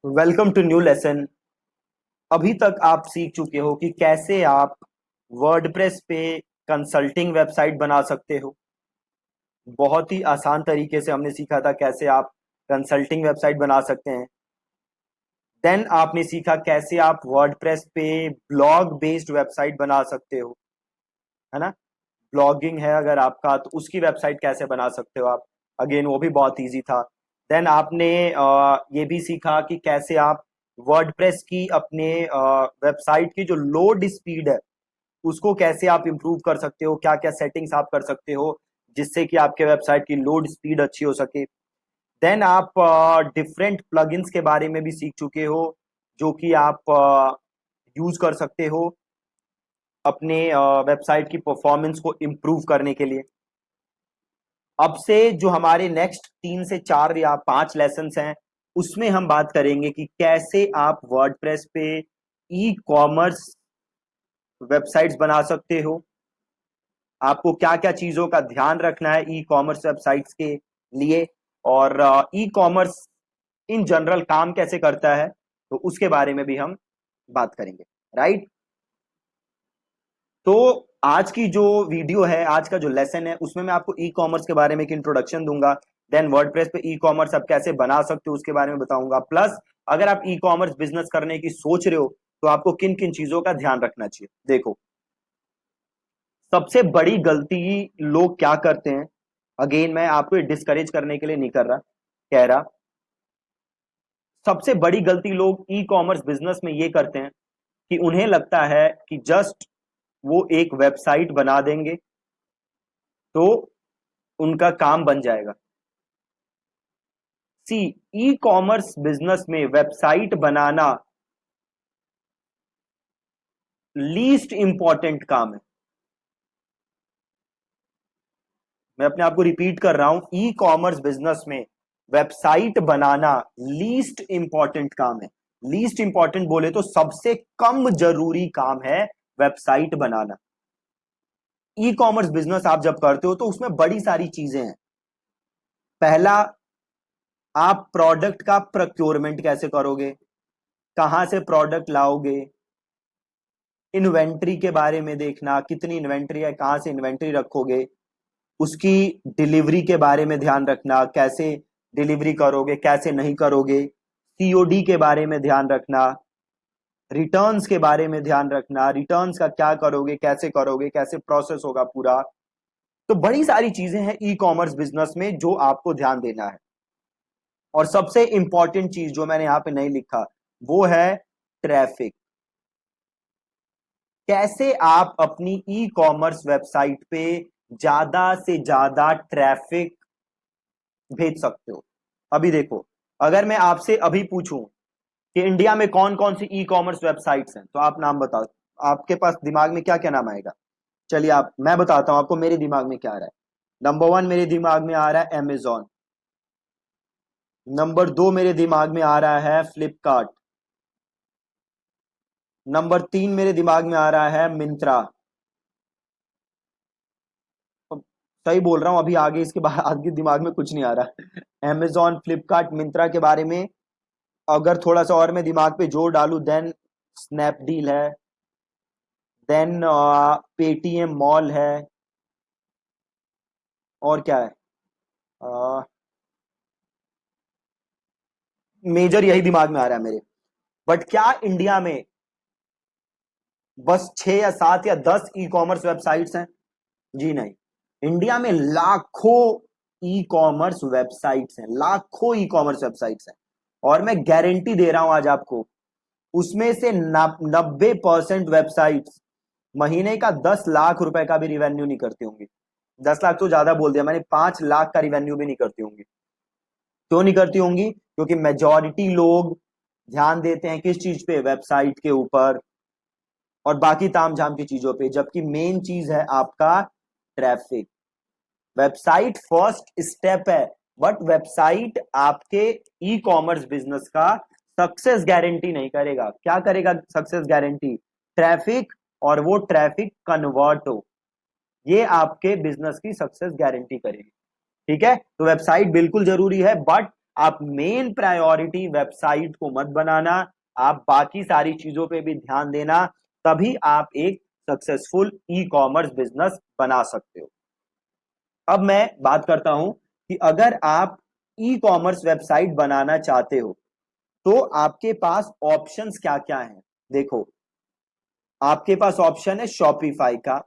Welcome to new lesson. अभी तक आप सीख चुके हो कि कैसे आप वर्डप्रेस पे कंसल्टिंग वेबसाइट बना सकते हो। बहुत ही आसान तरीके से हमने सीखा था कैसे आप कंसल्टिंग वेबसाइट बना सकते हैं। देन आपने सीखा कैसे आप वर्डप्रेस पे ब्लॉग बेस्ड वेबसाइट बना सकते हो, है ना। ब्लॉगिंग है अगर आपका तो उसकी वेबसाइट कैसे बना सकते हो आप। अगेन वो भी बहुत इजी था। देन आपने ये भी सीखा कि कैसे आप वर्डप्रेस की अपने वेबसाइट की जो लोड स्पीड है उसको कैसे आप इंप्रूव कर सकते हो, क्या क्या सेटिंग्स आप कर सकते हो जिससे कि आपके वेबसाइट की लोड स्पीड अच्छी हो सके। देन आप डिफरेंट प्लगइन्स के बारे में भी सीख चुके हो जो कि आप यूज कर सकते हो अपने वेबसाइट की परफॉर्मेंस को इम्प्रूव करने के लिए। अब से जो हमारे नेक्स्ट 3 से 4 या 5 लेसन्स हैं उसमें हम बात करेंगे कि कैसे आप वर्डप्रेस पे ई कॉमर्स वेबसाइट्स बना सकते हो। आपको क्या क्या चीजों का ध्यान रखना है ई कॉमर्स वेबसाइट्स के लिए, और ई कॉमर्स इन जनरल काम कैसे करता है तो उसके बारे में भी हम बात करेंगे। राइट। तो आज की जो वीडियो है, आज का जो लेसन है उसमें मैं आपको ई कॉमर्स के बारे में एक इंट्रोडक्शन दूंगा। देन वर्डप्रेस पे ई कॉमर्स आप कैसे बना सकते हो उसके बारे में बताऊंगा। प्लस अगर आप ई कॉमर्स बिजनेस करने की सोच रहे हो तो आपको किन किन चीजों का ध्यान रखना चाहिए। देखो, सबसे बड़ी गलती लोग क्या करते हैं, अगेन मैं आपको डिस्करेज करने के लिए नहीं कर रहा, कह रहा सबसे बड़ी गलती लोग ई कॉमर्स बिजनेस में ये करते हैं कि उन्हें लगता है कि जस्ट वो एक वेबसाइट बना देंगे तो उनका काम बन जाएगा। सी, ई कॉमर्स बिजनेस में वेबसाइट बनाना लीस्ट इंपॉर्टेंट काम है। मैं अपने आप को रिपीट कर रहा हूं, ई कॉमर्स बिजनेस में वेबसाइट बनाना लीस्ट इंपॉर्टेंट काम है। लीस्ट इंपॉर्टेंट बोले तो सबसे कम जरूरी काम है वेबसाइट बनाना। ई कॉमर्स बिजनेस आप जब करते हो तो उसमें बड़ी सारी चीजें हैं। पहला, आप प्रोडक्ट का प्रोक्योरमेंट कैसे करोगे, कहां से प्रोडक्ट लाओगे, इन्वेंट्री के बारे में देखना, कितनी इन्वेंट्री है, कहां से इन्वेंट्री रखोगे, उसकी डिलीवरी के बारे में ध्यान रखना, कैसे डिलीवरी करोगे कैसे नहीं करोगे, सीओडी के बारे में ध्यान रखना, रिटर्न्स के बारे में ध्यान रखना, रिटर्न्स का क्या करोगे कैसे प्रोसेस होगा पूरा। तो बड़ी सारी चीजें हैं ई कॉमर्स बिजनेस में जो आपको ध्यान देना है। और सबसे इंपॉर्टेंट चीज जो मैंने यहां पे नहीं लिखा वो है ट्रैफिक। कैसे आप अपनी ई कॉमर्स वेबसाइट पे ज्यादा से ज्यादा ट्रैफिक भेज सकते हो। अभी देखो, अगर मैं आपसे अभी पूछूं कि इंडिया में कौन कौन सी ई कॉमर्स वेबसाइट्स हैं तो आप नाम बताओ। आपके पास दिमाग में क्या क्या नाम आएगा। चलिए आप, मैं बताता हूं आपको मेरे दिमाग में क्या आ रहा है। नंबर 1 मेरे दिमाग में आ रहा है अमेजॉन। नंबर 2 मेरे दिमाग में आ रहा है फ्लिपकार्ट। नंबर 3 मेरे दिमाग में आ रहा है मिंत्रा। सही बोल रहा हूं, अभी आगे इसके बाद आगे दिमाग में कुछ नहीं आ रहा। अमेजॉन, फ्लिपकार्ट, मिंत्रा के बारे में अगर थोड़ा सा और मैं दिमाग पे जोर डालूं, देन स्नैपडील है, देन पेटीएम मॉल है, और क्या है, मेजर यही दिमाग में आ रहा है मेरे। बट क्या इंडिया में बस 6 या 7 या 10 ई कॉमर्स वेबसाइट्स हैं? जी नहीं, इंडिया में लाखों ई कॉमर्स वेबसाइट्स हैं, लाखों ई कॉमर्स वेबसाइट्स हैं। और मैं गारंटी दे रहा हूं आज आपको, उसमें से 90% वेबसाइट्स महीने का 10 लाख रुपए का भी रिवेन्यू नहीं करती होंगी। 10 लाख तो ज्यादा बोल दिया मैंने, 5 लाख का रिवेन्यू भी नहीं करती होंगी। क्यों नहीं करती होंगी? क्योंकि मेजॉरिटी लोग ध्यान देते हैं किस चीज पे, वेबसाइट के ऊपर और बाकी ताम झाम की चीजों पे, जबकि मेन चीज है आपका ट्रैफिक। वेबसाइट फर्स्ट स्टेप है, बट वेबसाइट आपके ई कॉमर्स बिजनेस का सक्सेस गारंटी नहीं करेगा। क्या करेगा सक्सेस गारंटी? ट्रैफिक, और वो ट्रैफिक कन्वर्ट हो, ये आपके बिजनेस की सक्सेस गारंटी करेगी। ठीक है, तो वेबसाइट बिल्कुल जरूरी है, बट आप मेन प्रायोरिटी वेबसाइट को मत बनाना, आप बाकी सारी चीजों पे भी ध्यान देना, तभी आप एक सक्सेसफुल ई कॉमर्स बिजनेस बना सकते हो। अब मैं बात करता हूं कि अगर आप ई कॉमर्स वेबसाइट बनाना चाहते हो तो आपके पास ऑप्शंस क्या क्या हैं। देखो, आपके पास ऑप्शन है शॉपिफाई का,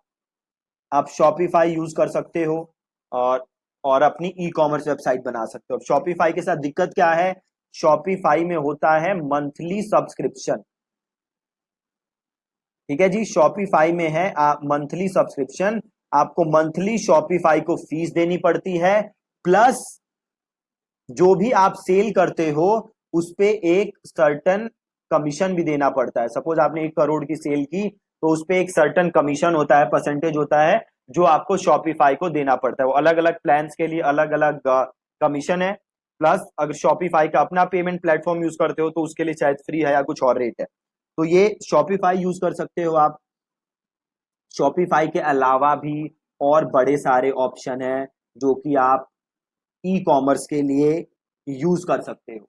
आप शॉपिफाई यूज कर सकते हो और और अपनी ई कॉमर्स वेबसाइट बना सकते हो। शॉपिफाई के साथ दिक्कत क्या है, शॉपिफाई में होता है मंथली सब्सक्रिप्शन। ठीक है जी, शॉपिफाई में है आप मंथली सब्सक्रिप्शन, आपको मंथली शॉपिफाई को फीस देनी पड़ती है, प्लस जो भी आप सेल करते हो उस पे एक सर्टन कमीशन भी देना पड़ता है। सपोज आपने 1 करोड़ की सेल की तो उस पे एक सर्टन कमीशन होता है, परसेंटेज होता है जो आपको शॉपिफाई को देना पड़ता है। वो अलग अलग प्लान्स के लिए अलग अलग कमीशन है। प्लस अगर शॉपिफाई का अपना पेमेंट प्लेटफॉर्म यूज करते हो तो उसके लिए शायद फ्री है या कुछ और रेट है। तो ये शॉपिफाई यूज कर सकते हो आप। शॉपिफाई के अलावा भी और बड़े सारे ऑप्शन हैं जो कि आप ई कॉमर्स के लिए यूज कर सकते हो।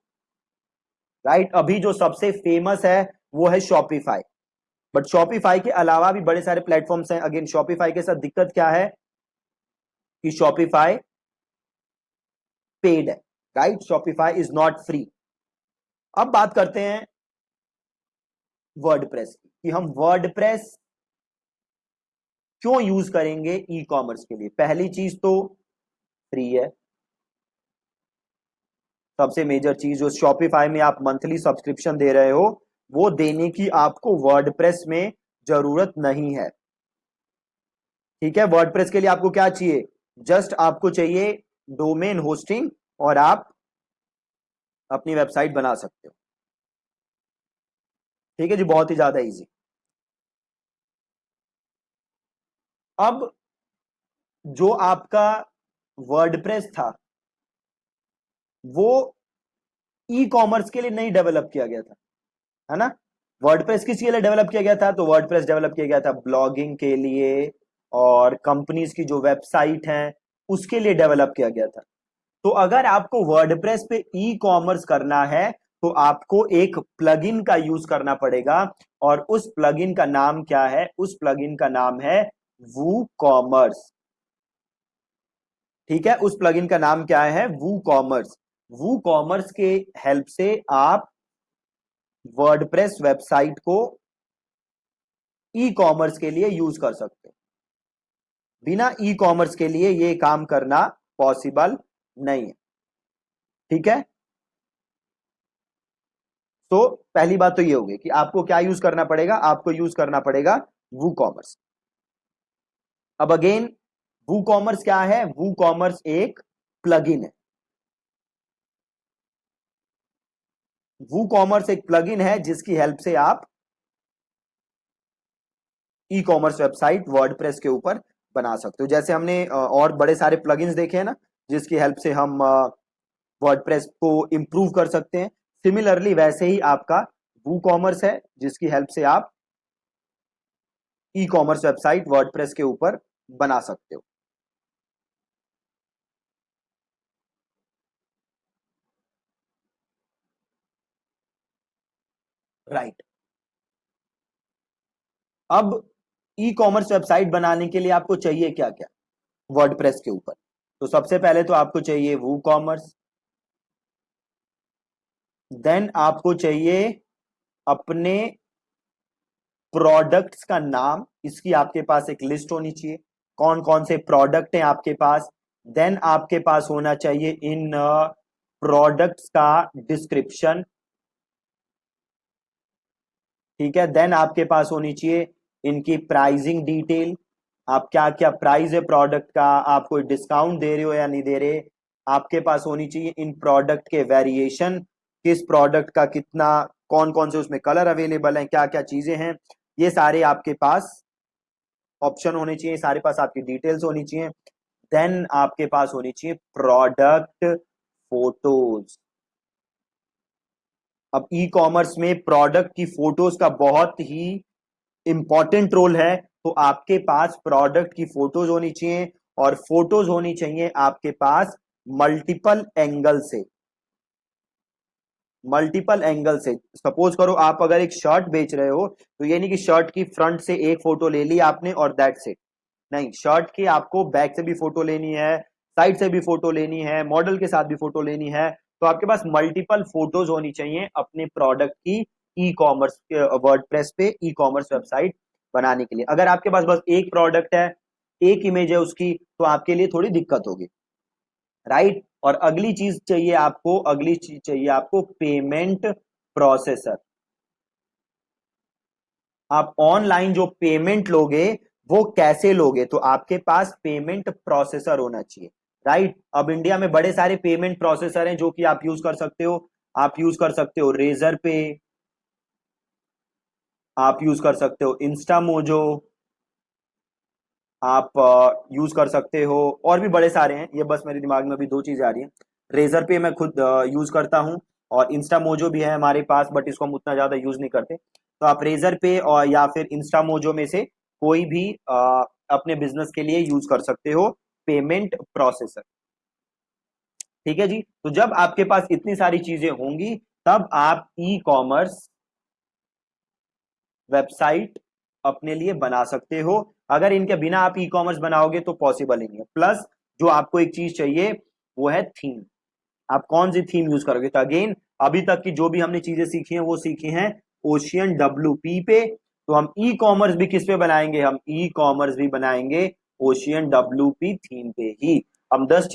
राइट, अभी जो सबसे फेमस है वो है शॉपिफाई, बट शॉपिफाई के अलावा भी बड़े सारे प्लेटफॉर्म्स हैं। अगेन, शॉपिफाई के साथ दिक्कत क्या है कि शॉपिफाई पेड है। Right, Shopify is not free. अब बात करते हैं वर्डप्रेस की, कि हम वर्डप्रेस क्यों यूज करेंगे ई कॉमर्स के लिए। पहली चीज तो फ्री है, सबसे मेजर चीज। जो शॉपिफाई में आप मंथली सब्सक्रिप्शन दे रहे हो वो देने की आपको वर्डप्रेस में जरूरत नहीं है। ठीक है, वर्डप्रेस के लिए आपको क्या चाहिए, जस्ट आपको चाहिए डोमेन होस्टिंग और आप अपनी वेबसाइट बना सकते हो। ठीक है जी, बहुत ही ज्यादा इजी। अब जो आपका वर्डप्रेस था वो ई कॉमर्स के लिए नहीं डेवलप किया गया था, है ना। वर्डप्रेस किसके लिए डेवलप किया गया था, तो वर्डप्रेस डेवलप किया गया था ब्लॉगिंग के लिए और कंपनीज की जो वेबसाइट है उसके लिए डेवलप किया गया था। तो अगर आपको वर्डप्रेस पे ई कॉमर्स करना है तो आपको एक प्लगइन का यूज करना पड़ेगा, और उस प्लगइन का नाम क्या है, उस प्लगइन का नाम है वू कॉमर्स। ठीक है, उस प्लगइन का नाम क्या है, वू कॉमर्स। वू कॉमर्स के हेल्प से आप वर्डप्रेस वेबसाइट को ई कॉमर्स के लिए यूज कर सकते हो। बिना ई कॉमर्स के लिए ये काम करना पॉसिबल नहीं है। ठीक है, तो पहली बात तो ये होगी कि आपको क्या यूज करना पड़ेगा, आपको यूज करना पड़ेगा वू कॉमर्स। अब अगेन, वू कॉमर्स क्या है, वू कॉमर्स एक प्लगइन है। वू कॉमर्स एक प्लगइन है जिसकी हेल्प से आप ई कॉमर्स वेबसाइट वर्डप्रेस के ऊपर बना सकते हो। जैसे हमने और बड़े सारे प्लगइन्स देखे हैं ना जिसकी हेल्प से हम वर्डप्रेस को इंप्रूव कर सकते हैं, सिमिलरली वैसे ही आपका वू कॉमर्स है जिसकी हेल्प से आप ई कॉमर्स वेबसाइट वर्डप्रेस के ऊपर बना सकते हो। राइट, अब ई कॉमर्स वेबसाइट बनाने के लिए आपको चाहिए क्या क्या वर्डप्रेस के ऊपर। तो सबसे पहले तो आपको चाहिए वू कॉमर्स, देन आपको चाहिए अपने प्रोडक्ट्स का नाम, इसकी आपके पास एक लिस्ट होनी चाहिए, कौन कौन से प्रोडक्ट हैं आपके पास। देन आपके पास होना चाहिए इन प्रोडक्ट्स का डिस्क्रिप्शन। ठीक है, देन आपके पास होनी चाहिए इनकी प्राइसिंग डिटेल, आप क्या क्या प्राइस है प्रोडक्ट का, आप कोई डिस्काउंट दे रहे हो या नहीं दे रहे। आपके पास होनी चाहिए इन प्रोडक्ट के वेरिएशन, किस प्रोडक्ट का कितना, कौन कौन से उसमें कलर अवेलेबल हैं, क्या क्या चीजें हैं, ये सारे आपके पास ऑप्शन होने चाहिए, सारे पास आपकी डिटेल्स होनी चाहिए। देन आपके पास होनी चाहिए प्रोडक्ट फोटोज। अब ई कॉमर्स में प्रोडक्ट की फोटोज का बहुत ही इंपॉर्टेंट रोल है, तो आपके पास प्रोडक्ट की फोटोज होनी चाहिए, और फोटोज होनी चाहिए आपके पास मल्टीपल एंगल से। मल्टीपल एंगल से। सपोज करो आप अगर एक शर्ट बेच रहे हो, तो ये नहीं कि शर्ट की फ्रंट से एक फोटो ले ली आपने और दैट्स इट। नहीं, शर्ट की आपको बैक से भी फोटो लेनी है, साइड से भी फोटो लेनी है, मॉडल के साथ भी फोटो लेनी है। तो आपके पास मल्टीपल फोटोज होनी चाहिए अपने प्रोडक्ट की ई कॉमर्स वर्डप्रेस पे ई कॉमर्स वेबसाइट बनाने के लिए। अगर आपके पास बस एक प्रोडक्ट है, एक इमेज है उसकी, तो आपके लिए थोड़ी दिक्कत होगी, राइट। और अगली चीज चाहिए आपको पेमेंट प्रोसेसर। आप ऑनलाइन जो पेमेंट लोगे वो कैसे लोगे, तो आपके पास पेमेंट प्रोसेसर होना चाहिए, राइट। अब इंडिया में बड़े सारे पेमेंट प्रोसेसर हैं जो कि आप यूज कर सकते हो। आप यूज कर सकते हो रेजर पे, आप यूज कर सकते हो इंस्टामोजो, आप यूज कर सकते हो, और भी बड़े सारे हैं, ये बस मेरे दिमाग में अभी दो चीजें आ रही हैं। रेजर पे मैं खुद यूज करता हूँ, और इंस्टामोजो भी है हमारे पास, बट इसको हम उतना ज्यादा यूज नहीं करते। तो आप रेजर पे और या फिर इंस्टामोजो में से कोई भी अपने बिजनेस के लिए यूज कर सकते हो पेमेंट प्रोसेसर। ठीक है जी। तो जब आपके पास इतनी सारी चीजें होंगी, तब आप ई कॉमर्स वेबसाइट अपने लिए बना सकते हो। अगर इनके बिना आप ई कॉमर्स बनाओगे तो पॉसिबल ही नहीं है। प्लस जो आपको एक चीज चाहिए वो है थीम। आप कौन सी थीम यूज करोगे, तो अगेन अभी तक की जो भी हमने चीजें सीखी हैं वो सीखी हैं ओशियन डब्ल्यूपी पे। तो हम ई कॉमर्स भी किस पे बनाएंगे, हम ई कॉमर्स भी बनाएंगे ओशियन डब्ल्यूपी थीम पे ही। हम 10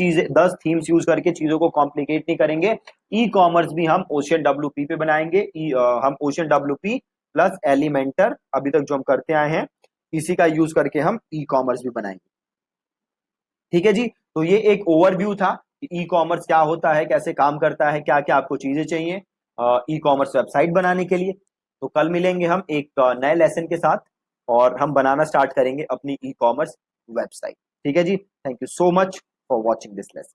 थीम्स यूज करके चीजों को कॉम्प्लिकेट नहीं करेंगे। ई कॉमर्स भी हम ओशियन डब्ल्यूपी पे बनाएंगे। हम ओशियन डब्ल्यूपी प्लस एलिमेंटर अभी तक जो हम करते आए हैं, इसी का यूज करके हम ई कॉमर्स भी बनाएंगे। ठीक है जी। तो ये एक ओवरव्यू था कि ई कॉमर्स क्या होता है, कैसे काम करता है, क्या क्या आपको चीजें चाहिए ई कॉमर्स वेबसाइट बनाने के लिए। तो कल मिलेंगे हम एक नए लेसन के साथ, और हम बनाना स्टार्ट करेंगे अपनी ई कॉमर्स वेबसाइट। ठीक है जी। Thank you so much for watching this lesson.